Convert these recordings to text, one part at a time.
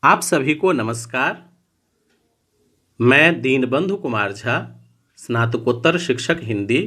आप सभी को नमस्कार। मैं दीनबंधु कुमार झा, स्नातकोत्तर शिक्षक हिंदी,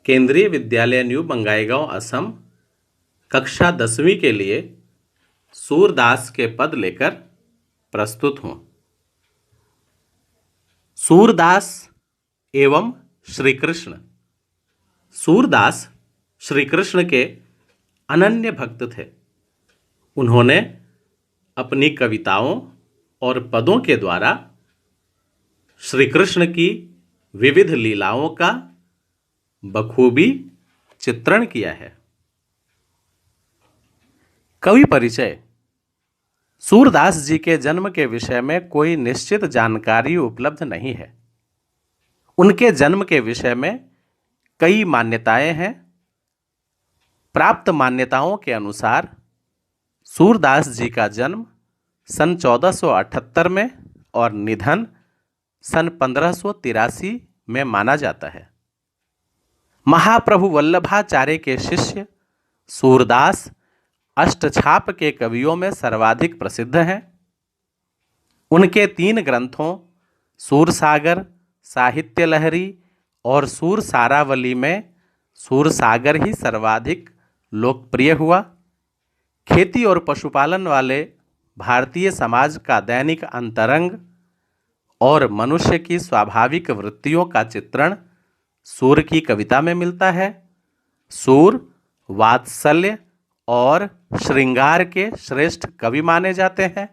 केंद्रीय विद्यालय न्यू बंगाईगांव, असम, कक्षा 10वीं के लिए सूरदास के पद लेकर प्रस्तुत हूँ। सूरदास एवं श्री कृष्ण। सूरदास श्री कृष्ण के अनन्य भक्त थे। उन्होंने अपनी कविताओं और पदों के द्वारा श्री कृष्ण की विविध लीलाओं का बखूबी चित्रण किया है। कवि परिचय। सूरदास जी के जन्म के विषय में कोई निश्चित जानकारी उपलब्ध नहीं है। उनके जन्म के विषय में कई मान्यताएं हैं। प्राप्त मान्यताओं के अनुसार सूरदास जी का जन्म सन 1478 में और निधन सन 1583 में माना जाता है। महाप्रभु वल्लभाचार्य के शिष्य सूरदास अष्टछाप के कवियों में सर्वाधिक प्रसिद्ध हैं। उनके 3 ग्रंथों सूरसागर, साहित्य लहरी और सूरसारावली में सूरसागर ही सर्वाधिक लोकप्रिय हुआ। खेती और पशुपालन वाले भारतीय समाज का दैनिक अंतरंग और मनुष्य की स्वाभाविक वृत्तियों का चित्रण सूर की कविता में मिलता है। सूर वात्सल्य और श्रृंगार के श्रेष्ठ कवि माने जाते हैं।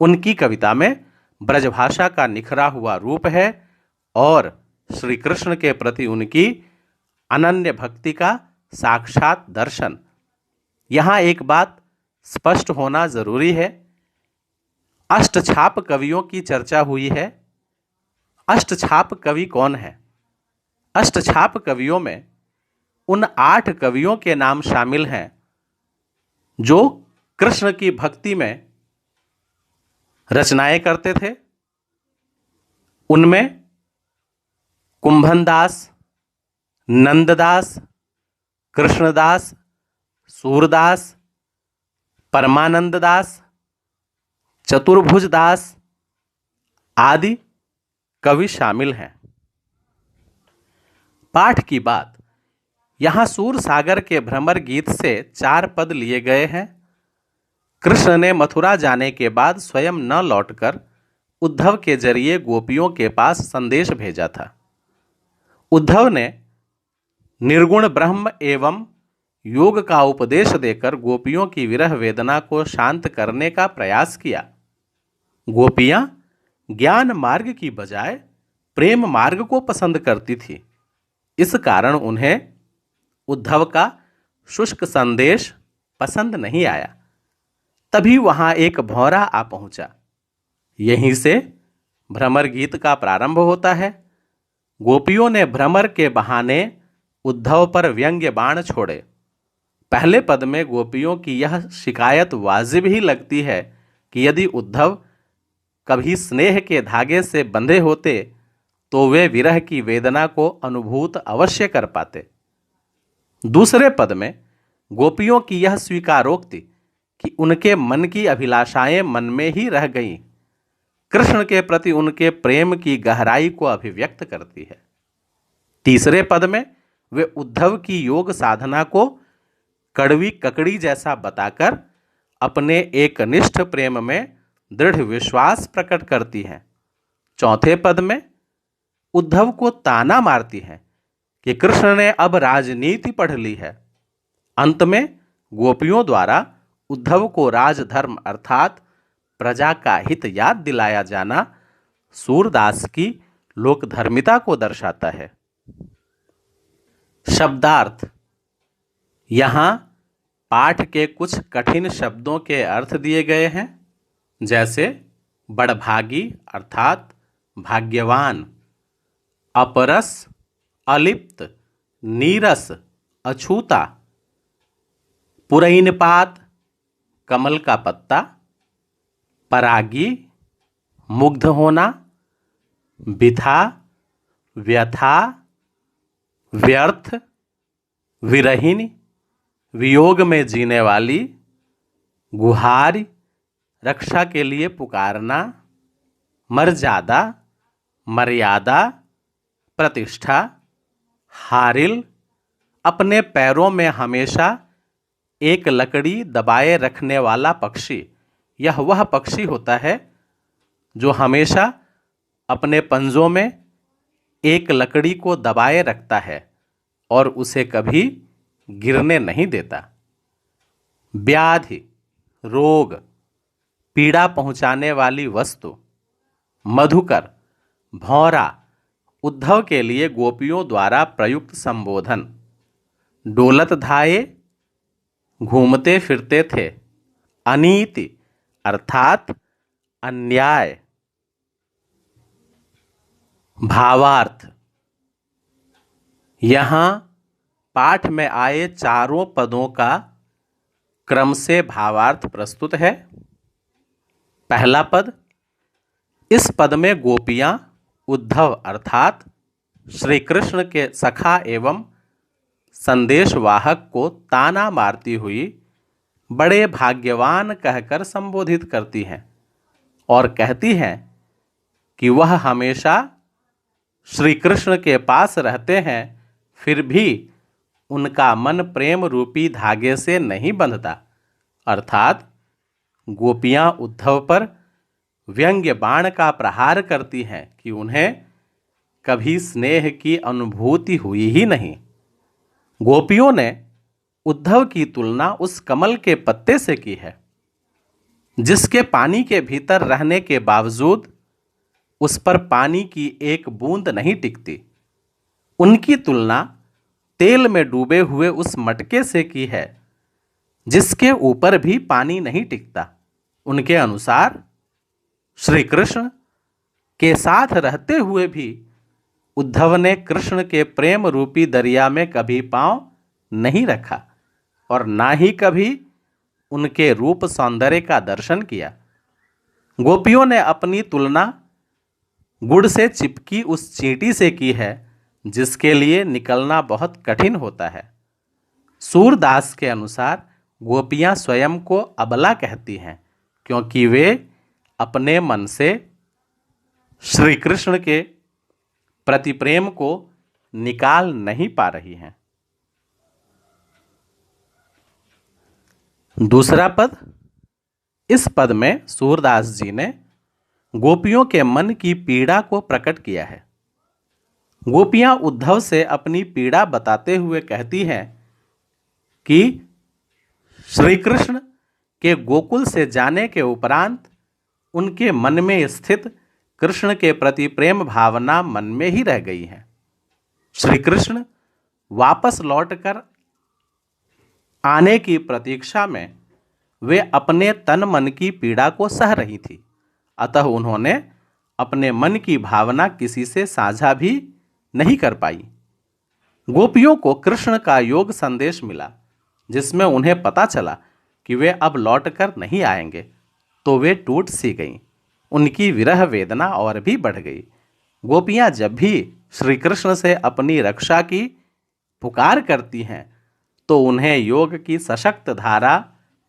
उनकी कविता में ब्रजभाषा का निखरा हुआ रूप है और श्री कृष्ण के प्रति उनकी अनन्य भक्ति का साक्षात दर्शन। यहाँ एक बात स्पष्ट होना जरूरी है। अष्टछाप कवियों की चर्चा हुई है। अष्टछाप कवि कौन है? अष्टछाप कवियों में उन 8 कवियों के नाम शामिल हैं जो कृष्ण की भक्ति में रचनाएं करते थे। उनमें कुंभनदास, नंददास, कृष्णदास, सूरदास, परमानंददास, चतुर्भुजदास आदि कवि शामिल हैं। पाठ की बात। यहाँ सूरसागर के भ्रमर गीत से 4 पद लिए गए हैं। कृष्ण ने मथुरा जाने के बाद स्वयं न लौटकर उद्धव के जरिए गोपियों के पास संदेश भेजा था। उद्धव ने निर्गुण ब्रह्म एवं योग का उपदेश देकर गोपियों की विरह वेदना को शांत करने का प्रयास किया। गोपियां ज्ञान मार्ग की बजाय प्रेम मार्ग को पसंद करती थी। इस कारण उन्हें उद्धव का शुष्क संदेश पसंद नहीं आया। तभी वहां एक भौरा आ पहुंचा। यहीं से भ्रमर गीत का प्रारंभ होता है। गोपियों ने भ्रमर के बहाने उद्धव पर व्यंग्य बाण छोड़े। पहले पद में गोपियों की यह शिकायत वाजिब ही लगती है कि यदि उद्धव कभी स्नेह के धागे से बंधे होते तो वे विरह की वेदना को अनुभूत अवश्य कर पाते। दूसरे पद में गोपियों की यह स्वीकारोक्ति कि उनके मन की अभिलाषाएं मन में ही रह गईं, कृष्ण के प्रति उनके प्रेम की गहराई को अभिव्यक्त करती है। तीसरे पद में वे उद्धव की योग साधना को कड़वी ककड़ी जैसा बताकर अपने एकनिष्ठ प्रेम में दृढ़ विश्वास प्रकट करती हैं। चौथे पद में उद्धव को ताना मारती हैं कि कृष्ण ने अब राजनीति पढ़ ली है। अंत में गोपियों द्वारा उद्धव को राजधर्म अर्थात प्रजा का हित याद दिलाया जाना सूरदास की लोकधर्मिता को दर्शाता है। शब्दार्थ। यहाँ पाठ के कुछ कठिन शब्दों के अर्थ दिए गए हैं, जैसे बड़भागी अर्थात भाग्यवान, अपरस, अलिप्त, नीरस, अछूता, पुरैनपात, कमल का पत्ता, परागी, मुग्ध होना, बिथा, व्यथा, व्यर्थ, विरहिणी, वियोग में जीने वाली, गुहारी, रक्षा के लिए पुकारना, मर्यादा, मर्यादा, प्रतिष्ठा, हारिल, अपने पैरों में हमेशा एक लकड़ी दबाए रखने वाला पक्षी। यह वह पक्षी होता है जो हमेशा अपने पंजों में एक लकड़ी को दबाए रखता है और उसे कभी गिरने नहीं देता। व्याधि, रोग, पीड़ा पहुंचाने वाली वस्तु। मधुकर, भौरा, उद्धव के लिए गोपियों द्वारा प्रयुक्त संबोधन। डोलत धाये, घूमते फिरते थे। अनीति अर्थात अन्याय। भावार्थ, यहाँ पाठ में आए चारों पदों का क्रम से भावार्थ प्रस्तुत है। पहला पद, इस पद में गोपियाँ उद्धव अर्थात श्री कृष्ण के सखा एवं संदेशवाहक को ताना मारती हुई बड़े भाग्यवान कहकर संबोधित करती हैं और कहती हैं कि वह हमेशा श्री कृष्ण के पास रहते हैं, फिर भी उनका मन प्रेम रूपी धागे से नहीं बंधता। अर्थात गोपियाँ उद्धव पर व्यंग्य बाण का प्रहार करती हैं कि उन्हें कभी स्नेह की अनुभूति हुई ही नहीं। गोपियों ने उद्धव की तुलना उस कमल के पत्ते से की है जिसके पानी के भीतर रहने के बावजूद उस पर पानी की एक बूंद नहीं टिकती। उनकी तुलना तेल में डूबे हुए उस मटके से की है जिसके ऊपर भी पानी नहीं टिकता। उनके अनुसार श्री कृष्ण के साथ रहते हुए भी उद्धव ने कृष्ण के प्रेम रूपी दरिया में कभी पांव नहीं रखा और ना ही कभी उनके रूप सौंदर्य का दर्शन किया। गोपियों ने अपनी तुलना गुड़ से चिपकी उस चींटी से की है जिसके लिए निकलना बहुत कठिन होता है। सूरदास के अनुसार गोपियां स्वयं को अबला कहती हैं क्योंकि वे अपने मन से श्री कृष्ण के प्रति प्रेम को निकाल नहीं पा रही हैं। दूसरा पद, इस पद में सूरदास जी ने गोपियों के मन की पीड़ा को प्रकट किया है। गोपियां उद्धव से अपनी पीड़ा बताते हुए कहती हैं कि श्री कृष्ण के गोकुल से जाने के उपरांत उनके मन में स्थित कृष्ण के प्रति प्रेम भावना मन में ही रह गई है। श्री कृष्ण वापस लौटकर आने की प्रतीक्षा में वे अपने तन मन की पीड़ा को सह रही थी, अतः उन्होंने अपने मन की भावना किसी से साझा भी नहीं कर पाई। गोपियों को कृष्ण का योग संदेश मिला जिसमें उन्हें पता चला कि वे अब लौटकर नहीं आएंगे, तो वे टूट सी गईं। उनकी विरह वेदना और भी बढ़ गई। गोपियां जब भी श्री कृष्ण से अपनी रक्षा की पुकार करती हैं तो उन्हें योग की सशक्त धारा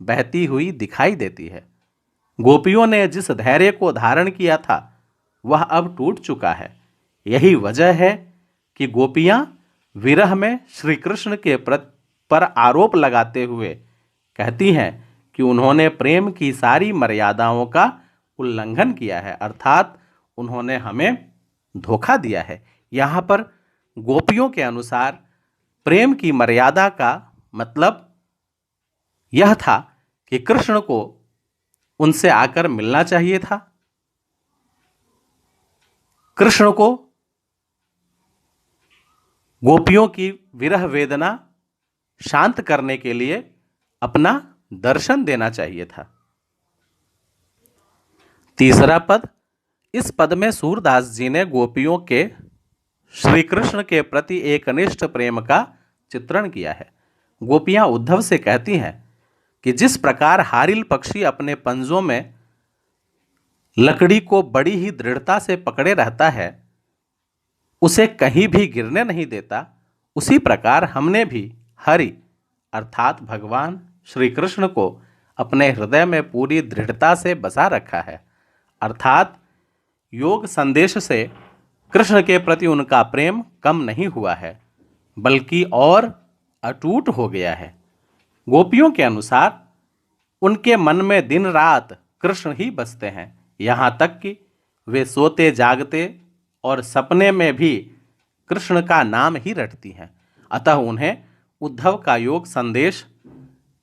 बहती हुई दिखाई देती है। गोपियों ने जिस धैर्य को धारण किया था वह अब टूट चुका है। यही वजह है कि गोपियां विरह में श्री कृष्ण के पर आरोप लगाते हुए कहती हैं कि उन्होंने प्रेम की सारी मर्यादाओं का उल्लंघन किया है, अर्थात उन्होंने हमें धोखा दिया है। यहाँ पर गोपियों के अनुसार प्रेम की मर्यादा का मतलब यह था कि कृष्ण को उनसे आकर मिलना चाहिए था, कृष्ण को गोपियों की विरह वेदना शांत करने के लिए अपना दर्शन देना चाहिए था। तीसरा पद, इस पद में सूरदास जी ने गोपियों के श्री कृष्ण के प्रति एकनिष्ठ प्रेम का चित्रण किया है। गोपियां उद्धव से कहती हैं कि जिस प्रकार हारिल पक्षी अपने पंजों में लकड़ी को बड़ी ही दृढ़ता से पकड़े रहता है, उसे कहीं भी गिरने नहीं देता, उसी प्रकार हमने भी हरि अर्थात भगवान श्री कृष्ण को अपने हृदय में पूरी दृढ़ता से बसा रखा है। अर्थात योग संदेश से कृष्ण के प्रति उनका प्रेम कम नहीं हुआ है, बल्कि और अटूट हो गया है। गोपियों के अनुसार उनके मन में दिन रात कृष्ण ही बसते हैं, यहाँ तक कि वे सोते जागते और सपने में भी कृष्ण का नाम ही रटती हैं। अतः उन्हें उद्धव का योग संदेश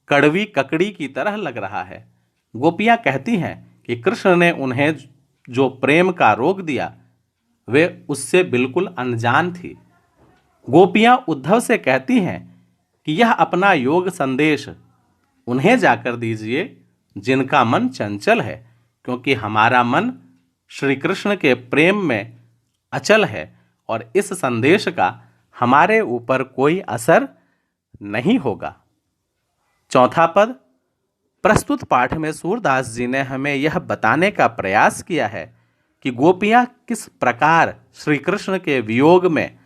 कड़वी ककड़ी की तरह लग रहा है। गोपियां कहती हैं कि कृष्ण ने उन्हें जो प्रेम का रोग दिया वे उससे बिल्कुल अनजान थी। गोपियां उद्धव से कहती हैं कि यह अपना योग संदेश उन्हें जाकर दीजिए जिनका मन चंचल है, क्योंकि हमारा मन श्री कृष्ण के प्रेम में अचल है और इस संदेश का हमारे ऊपर कोई असर नहीं होगा। चौथा पद। प्रस्तुत पाठ में सूरदास जी ने हमें यह बताने का प्रयास किया है कि गोपियां किस प्रकार श्री कृष्ण के वियोग में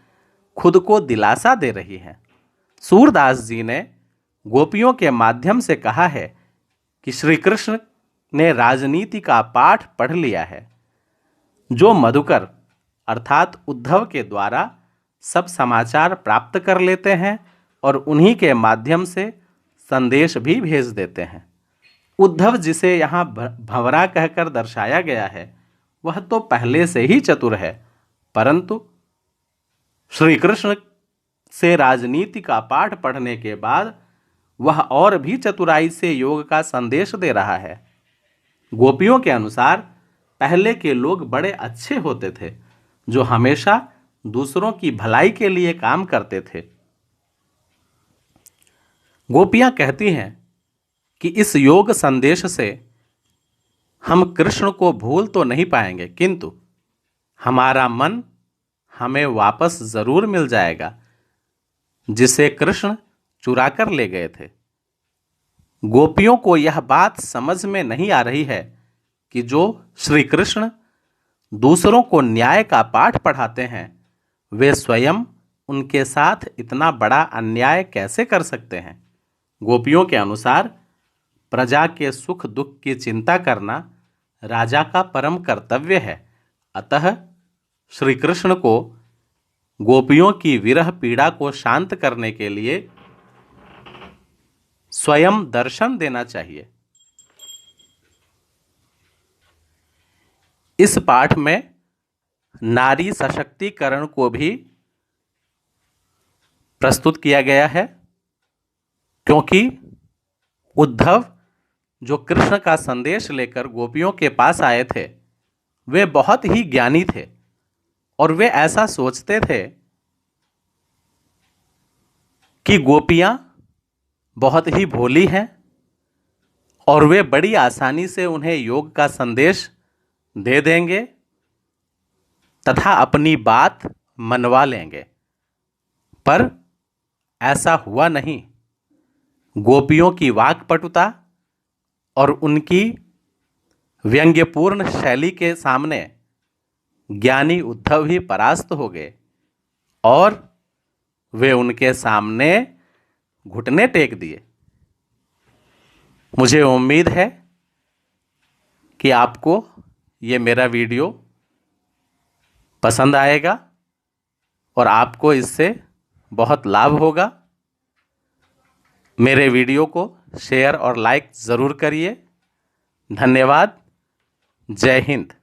खुद को दिलासा दे रही हैं। सूरदास जी ने गोपियों के माध्यम से कहा है कि श्री कृष्ण ने राजनीति का पाठ पढ़ लिया है, जो मधुकर अर्थात उद्धव के द्वारा सब समाचार प्राप्त कर लेते हैं और उन्हीं के माध्यम से संदेश भी भेज देते हैं। उद्धव जिसे यहाँ भंवरा कहकर दर्शाया गया है वह तो पहले से ही चतुर है, परंतु श्री कृष्ण से राजनीति का पाठ पढ़ने के बाद वह और भी चतुराई से योग का संदेश दे रहा है। गोपियों के अनुसार पहले के लोग बड़े अच्छे होते थे, जो हमेशा दूसरों की भलाई के लिए काम करते थे। गोपियां कहती हैं कि इस योग संदेश से हम कृष्ण को भूल तो नहीं पाएंगे, किंतु हमारा मन हमें वापस जरूर मिल जाएगा, जिसे कृष्ण चुरा कर ले गए थे। गोपियों को यह बात समझ में नहीं आ रही है कि जो श्री कृष्ण दूसरों को न्याय का पाठ पढ़ाते हैं वे स्वयं उनके साथ इतना बड़ा अन्याय कैसे कर सकते हैं। गोपियों के अनुसार प्रजा के सुख दुख की चिंता करना राजा का परम कर्तव्य है। अतः श्री कृष्ण को गोपियों की विरह पीड़ा को शांत करने के लिए स्वयं दर्शन देना चाहिए। इस पाठ में नारी सशक्तिकरण को भी प्रस्तुत किया गया है, क्योंकि उद्धव जो कृष्ण का संदेश लेकर गोपियों के पास आए थे वे बहुत ही ज्ञानी थे और वे ऐसा सोचते थे कि गोपियां बहुत ही भोली हैं और वे बड़ी आसानी से उन्हें योग का संदेश दे देंगे तथा अपनी बात मनवा लेंगे, पर ऐसा हुआ नहीं। गोपियों की वाक्पटुता और उनकी व्यंग्यपूर्ण शैली के सामने ज्ञानी उद्धव ही परास्त हो गए और वे उनके सामने घुटने टेक दिए। मुझे उम्मीद है कि आपको ये मेरा वीडियो पसंद आएगा और आपको इससे बहुत लाभ होगा। मेरे वीडियो को शेयर और लाइक ज़रूर करिए। धन्यवाद। जय हिंद।